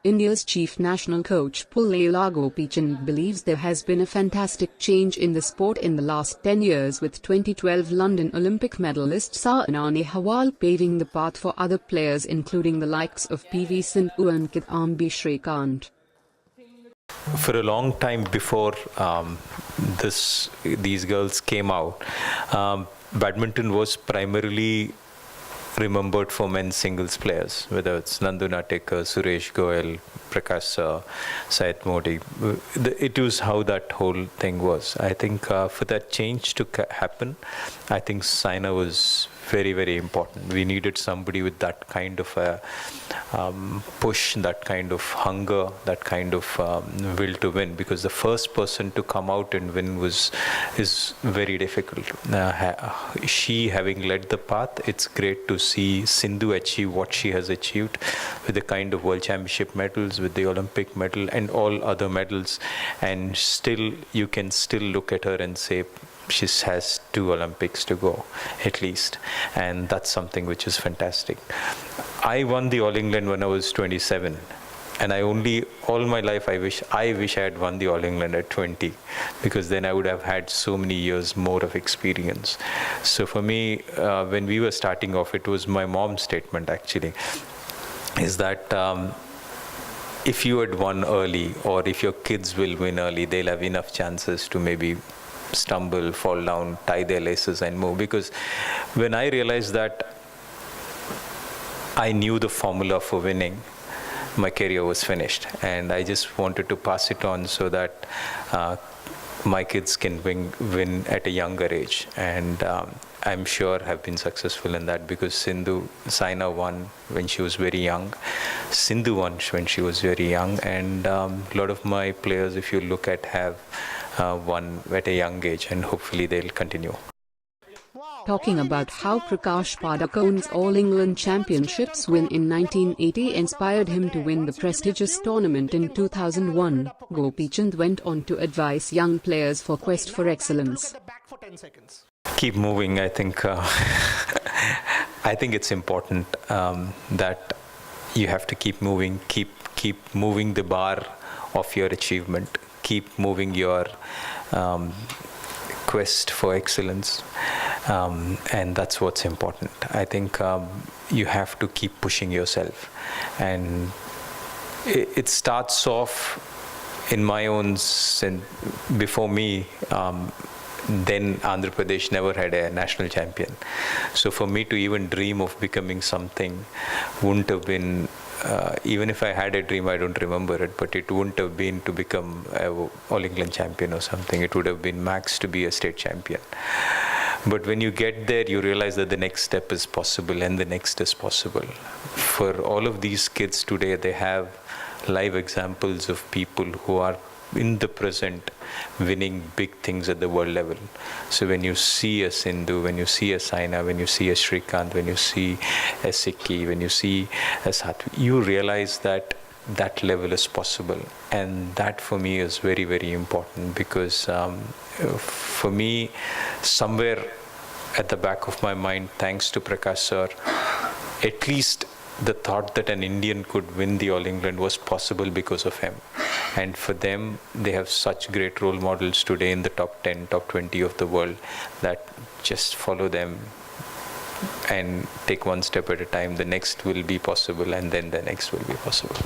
India's chief national coach Pullela Gopichand believes there has been a fantastic change in the sport in the last 10 years, with 2012 London Olympic medalist Saina Nehwal paving the path for other players including the likes of Paved, Sindhu and Kidambi Srikanth. For a long time before these girls came out, badminton was primarily remembered for men's singles players, whether it's Nandu Natekar, Suresh Goyal, Prakash Sir, Syed Modi. It was how that whole thing was. I think for that change to happen, I think Saina was very, very important. We needed somebody with that kind of a push, that kind of hunger, that kind of will to win, because the first person to come out and win is very difficult. She having led the path, it's great to see Sindhu achieve what she has achieved with the kind of World Championship medals, with the Olympic medal and all other medals, and still you can still look at her and say she has 2 Olympics to go at least, and that's something which is fantastic. I won the All England when I was 27, and all my life I wish I had won the All England at 20, because then I would have had so many years more of experience. So for me, when we were starting off, it was my mom's statement actually, is that if you had won early, or if your kids will win early, they'll have enough chances to maybe stumble, fall down, tie their laces and move. Because when I realized that I knew the formula for winning, my career was finished, and I just wanted to pass it on so that my kids can win at a younger age, and I'm sure have been successful in that, because Saina won when she was very young, Sindhu won when she was very young, and a lot of my players, if you look at, have won at a young age, and hopefully they'll continue. Talking about how Prakash Padukone's All England Championships win in 1980 inspired him to win the prestigious tournament in 2001, Gopichand went on to advise young players for quest for excellence. Keep moving. I think I think it's important that you have to keep moving, keep moving the bar of your achievement, keep moving your quest for excellence, and that's what's important. I think you have to keep pushing yourself, and it starts off in my own sense. Before me, then Andhra Pradesh never had a national champion, so for me to even dream of becoming something wouldn't have been, even if I had a dream, I don't remember it, but it wouldn't have been to become an All England champion or something. It would have been max to be a state champion. But when you get there, you realize that the next step is possible, and the next is possible. For all of these kids today, they have live examples of people who are in the present winning big things at the world level. So when you see a Sindhu, when you see a Saina, when you see a Srikanth, when you see a Sikki, when you see a Satvi, you realize that that level is possible. And that for me is very, very important, because for me, somewhere at the back of my mind, thanks to Prakash Sir, at least the thought that an Indian could win the All England was possible because of him. And for them, they have such great role models today in the top 10, top 20 of the world, that just follow them and take one step at a time. The next will be possible, and then the next will be possible.